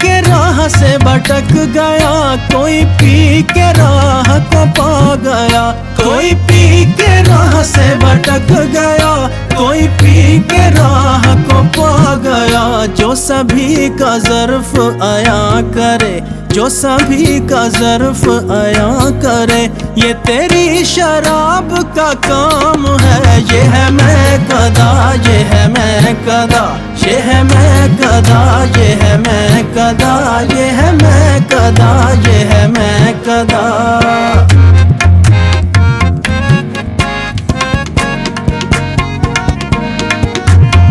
के राह से भटक गया, कोई पी के राह को पा गया। कोई पी के राह से भटक गया, कोई पी के राह को पा गया। जो सभी का ज़र्फ अया करे, जो सभी का ज़र्फ अया करे, ये तेरी शराब का काम है। ये है मैं कदा, ये है मैं कदा, ये है मैं कदा, ये है मैं कदा, ये है मैं कदा, ये है मैं कदा।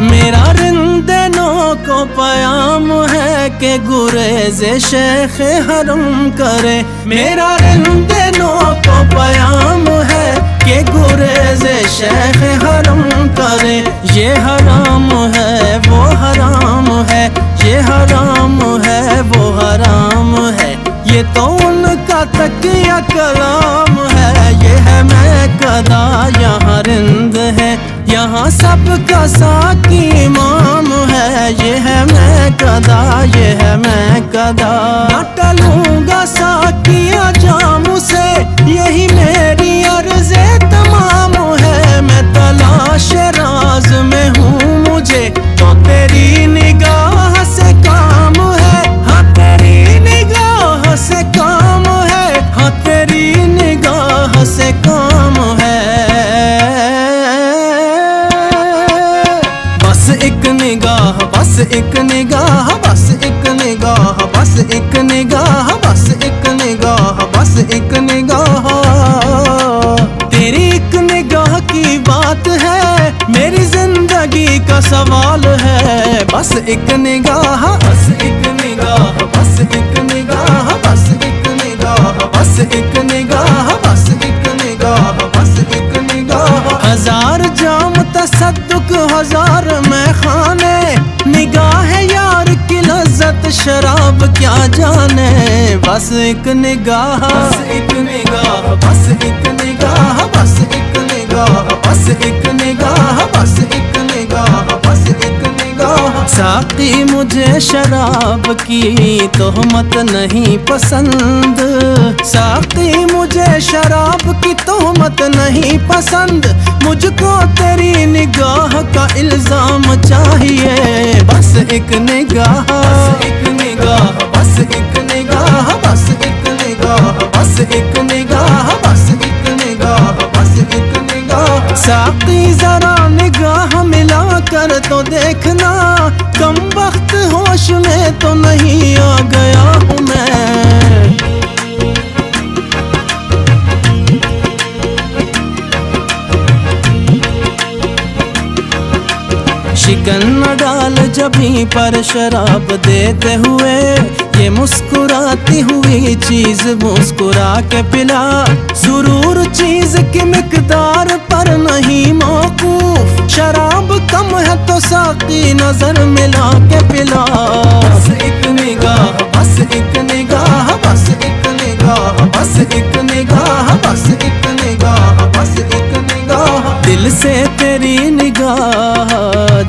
मेरा रिंदनों को पयाम है कि गुरेज़े शेख हरम करे। मेरा रिंदनों को पयाम है कि गुरेज़े शेख हरम करे। ये हराम है वो हराम है, ये हराम है वो हराम है, ये तो उनका तकिया कलाम है। ये है मैं कदा, यहाँ रिंद है, यहाँ सबका साकी इमाम है। ये है मैं कदा, ये है मैं कदा। न टलूंगा साकिया जाम से, यही मेरी अर्ज़े तमाम है। मैं तलाश राज में हूँ, मुझे तो तेरी निगाह से काम है। हाँ तेरी निगाह से काम है, हाँ तेरी निगाह से काम है। बस एक निगाह, बस एक निगाह, बस एक निगाह, बस एक निगाह, बस एक निगाह, बस एक निगाह। तेरी एक निगाह की बात है, मेरी जिंदगी का सवाल है। बस एक निगाह, बस एक निगाह, बस एक निगाह, बस एक निगाह, बस एक निगाह, बस एक निगाह, बस एक निगाह। हजार जाम तसद्दुक, हजार में खाने, निगाह यार की लज्जत शराब क्या जाने। बस एक निगाह, बस एक निगाह, बस एक निगाह, बस एक निगाह, बस एक निगाह, बस एक निगाह, बस एक निगाह। साकी मुझे शराब की तोहमत नहीं पसंद, साकी मुझे शराब की तोहमत नहीं पसंद। मुझको तेरी निगाह का इल्जाम चाहिए। बस एक निगाह, बस एक निगाह, बस एक निगाह, बस एक निगाह, बस एक निगाह, बस एक निगाह, बस एक निगाह। साकी जरा निगाह मिला कर तो देखना, कम वक्त होश में तो नहीं आ गया हूँ मैं। शिकन न डाल जभी पर शराब देते हुए, ये मुस्कुराती हुई चीज मुस्कुरा के पिला। सुरूर चीज की मिकदार पर नहीं मौकूफ, शराब कम है तो साकी नजर मिला के पिला। बस एक निगाह, बस एक निगाह, बस एक निगाह, बस एक निगाह, बस एक निगाह, बस एक निगाह। दिल से तेरी निगाह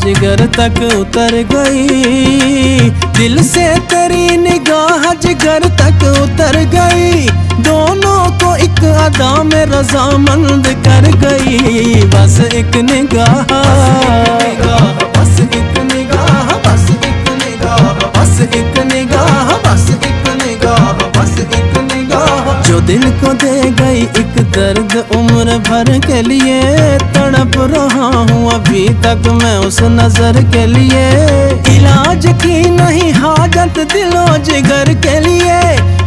जिगर तक उतर गई, दिल से तेरी निगाह जिगर तक उतर गई। दोनों को एक अदा में रजामंद कर गई। बस एक निगाह, बस एक निगाह, बस एक निगाह, बस एक निगाह, बस एक निगाह, बस एक निगाह। जो दिल को दे गई एक दर्द उम्र भर के लिए, तड़प रहा हूँ अभी तक मैं उस नजर के लिए। इलाज की नहीं हाजत दिलो जिगर के लिए,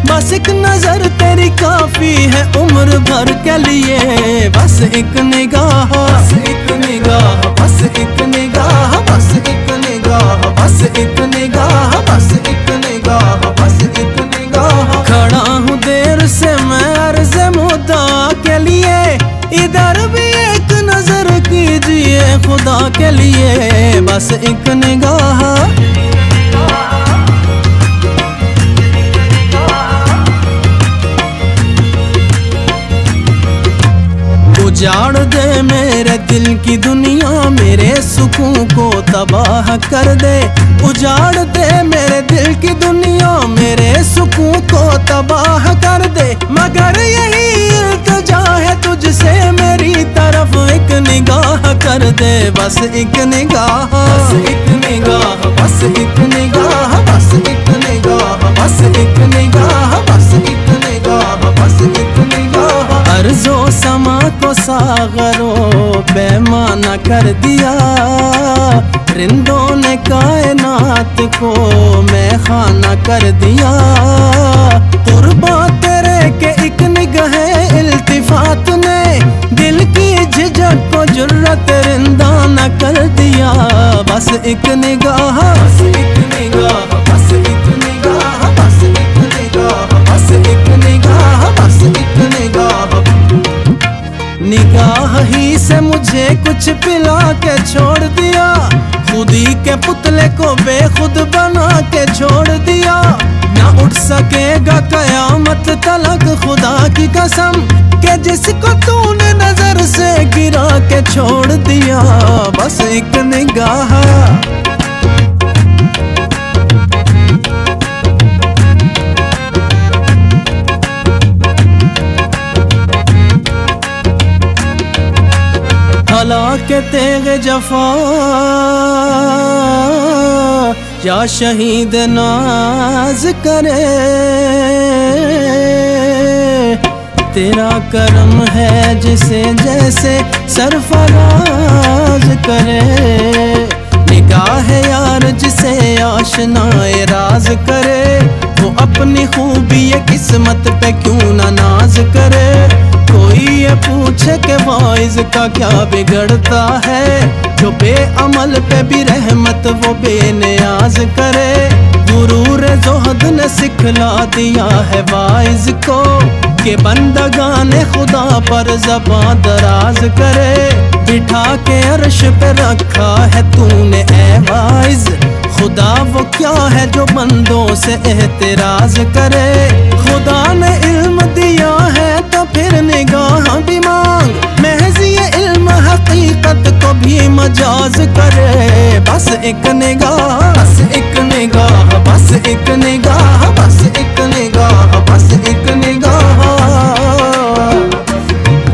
बस एक नजर तेरी काफी है उम्र भर के लिए। बस एक निगाह, बस एक निगाह, बस एक निगाह, बस एक निगाह, बस एक निगाह, बस एक निगाह, बस एक निगाह। खड़ा हूँ देर से मैं अर्ज़े मुद्दा के लिए, इधर भी एक नजर कीजिए खुदा के लिए। बस एक निगाह, उजाड़ दे मेरे दिल की दुनिया, मेरे सुकून को तबाह कर दे। उजाड़ दे मेरे दिल की दुनिया मेरे सुकून को तबाह कर दे, मगर यही इल्तिजा है तुझसे मेरी तरफ एक निगाह कर दे। बस एक निगाह, बस एक निगाह, बस एक निगाह, बस एक निगाह, बस एक निगाह, बस एक निगाह, बस एक निगाह। अर्ज़ो समा को सागरो पैमाना कर दिया, रिंदों ने कायनात को मैं खाना कर दिया। कुर्बा तेरे के एक निगाह इल्तिफात ने दिल की झिझक को जुर्रत रिंदाना कर दिया। बस एक निगाह, बस एक निगाह, बस एक निगाह, बस एक निगाह, बस एक निगाह, बस एक निगाह। निगाह ही से मुझे कुछ पिला के छोड़ दिया, खुदी के पुतले को बेखुद बना के छोड़ दिया। ना उठ सकेगा कयामत तलक खुदा की कसम, के जिसको तूने नजर से गिरा के छोड़ दिया। बस एक निगाह, भला के तेरे जफा या शहीद नाज करे, तेरा करम है जिसे जैसे सरफराज करे। निगाह यार जिसे आशनाए राज करे, वो अपनी खूबी किस्मत पे क्यों ना नाज करे। कोई ये पूछे के वाइज का क्या बिगड़ता है, जो बेअमल पे भी रहमत वो बेनियाज करे। गुरूर ज़ुहद ने सिखला दिया है वाइज को, के बंदगाने खुदा पर ज़बां दराज करे। बिठा के अर्श पे रखा है तूने ए वाइज, खुदा वो क्या है जो बंदों से एहतराज करे। खुदा ने इल्म दिया है तो फिर निगाह भी मांग, महज ये इल्म हकीकत को भी मजाज करे। बस एक निगाह, बस एक निगाह, बस एक निगाह, बस एक निगाह, बस एक निगाह।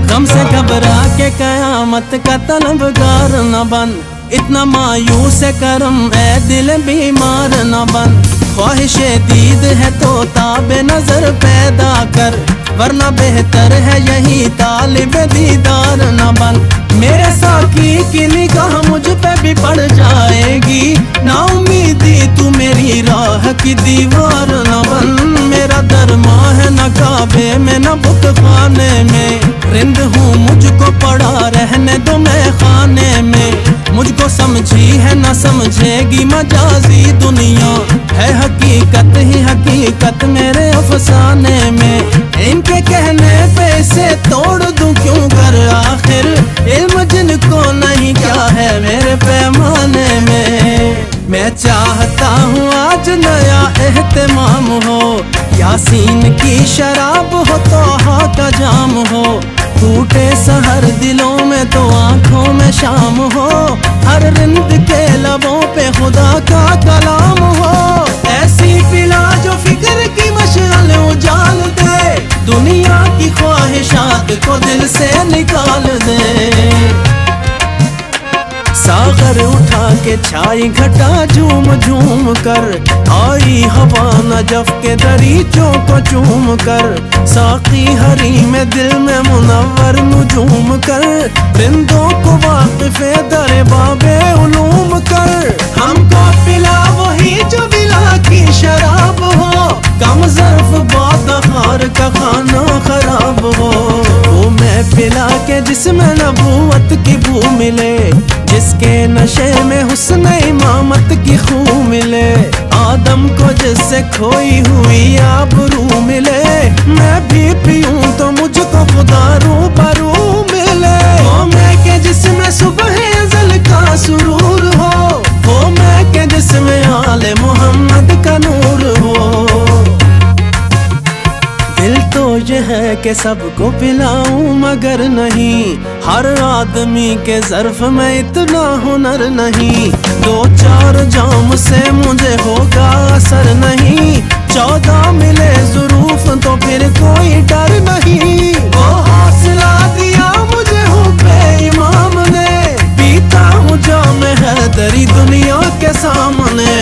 गम से घबरा के कयामत का तलबगार न बन, इतना मायूस करम ए दिल बीमार न बन। ख्वाहिशे दीद है तो ताबे नजर पैदा कर, वरना बेहतर है यही तालिब दीदार न बन। मेरे साकी की निगाह मुझ पे भी पड़ जाएगी, ना उम्मीदी तू मेरी राह की दीवार न बन। मेरा दरमा है न काबे में न बुत खाने में, रिंद हूँ मुझको पड़ा रहने दो मैं खाने में। मुझको समझी है न समझेगी मजाजी दुनिया, है हकीकत ही हकीकत मेरे अफसाने में। इनके कहने पे इसे तोड़ दूं क्यों कर आखिर, इल्म जिनको नहीं क्या है मेरे पैमाने में। मैं चाहता हूँ आज नया एहतमाम हो, यासीन की शराब हो तोहा का जाम हो। टूटे सहर दिलों में तो आंखों में शाम हो, हर रिंद के लबों पे खुदा का कलाम हो। ऐसी पिला जो फिक्र की मशअल उजाल दे, दुनिया की ख्वाहिशात को दिल से निकाल दे। सागर उठा के छाई घटा झूम झूम कर, आई हवा नजफ के दरीचों को चूम कर। साकी हरी में दिल में मुनव्वर नुजूम कर, रिंदों को वाक़िफ़े दर बाबे उलूम कर। हमको पिला वही जो बिला की शराब हो, कम ज़र्फ़ बादखार का खाना खराब हो। वो मैं पिला के जिसमें नबूवत की बू मिले, जिसके नशे में हुस्न इमामत की खूब मिले। आदम को जिससे खोई हुई आबरू मिले, मैं भी पीऊं तो मुझको खुदा रूबरू मिले। वो मैं के जिसमें सुबह अज़ल का सुरूर हो, वो मैं के जिसमें आले मोहम्मद का नूर हो। दिल तो ये है कि सबको पिलाऊं मगर नहीं, हर आदमी के ज़र्फ़ में इतना हुनर नहीं। दो चार जाम से मुझे होगा असर सामने।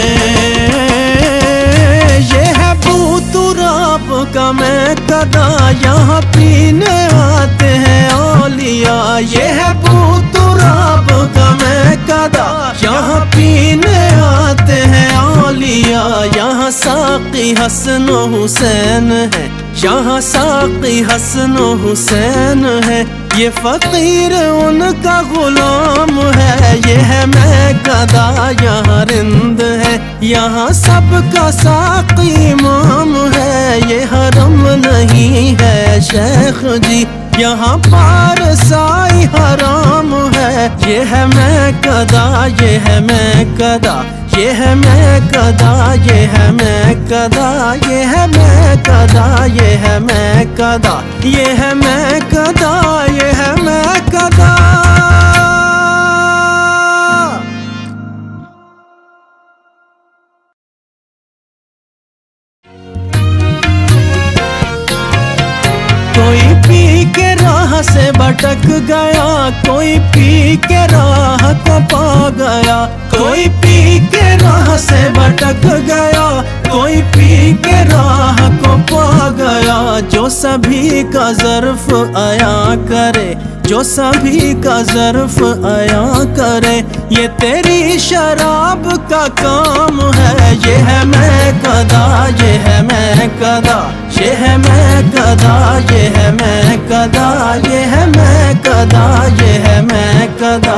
ये है बूतुराब का मैं कदा, यहाँ पीने आते हैं औलिया। ये है बूतुराब का मैं कदा, यहाँ पीने आते हैं औलिया। यहाँ साक़ी हसन हुसैन है, यहाँ साक़ी हसन हुसैन है। ये फ़कीर उनका गुलाम है। ये है मैं कदा, यहाँ रिंद है। यहाँ सबका साक़ी इमाम है। ये हरम नहीं है शेख जी, यहाँ पारसाई हराम है। ये है मैं कदा, ये है मैं कदा, ये है मैं कदा, ये है मैं कदा, ये है मैं कदा, ये है मैं कदा, ये है मैं कदा, ये है मैं कदा। कोई पी के राह से भटक गया, कोई पी के राह को पा गया। कोई पी के राह से भटक गया, कोई पी के राह को पा गया। जो सभी का ज़र्फ़ आया करे, जो सभी का ज़र्फ़ आया करे। ये तेरी शराब का काम है। ये है मैं कदा, ये है मैं कदा, ये है मैं कदा, ये है मैं कदा, ये है मैं कदा, ये है मैं कदा।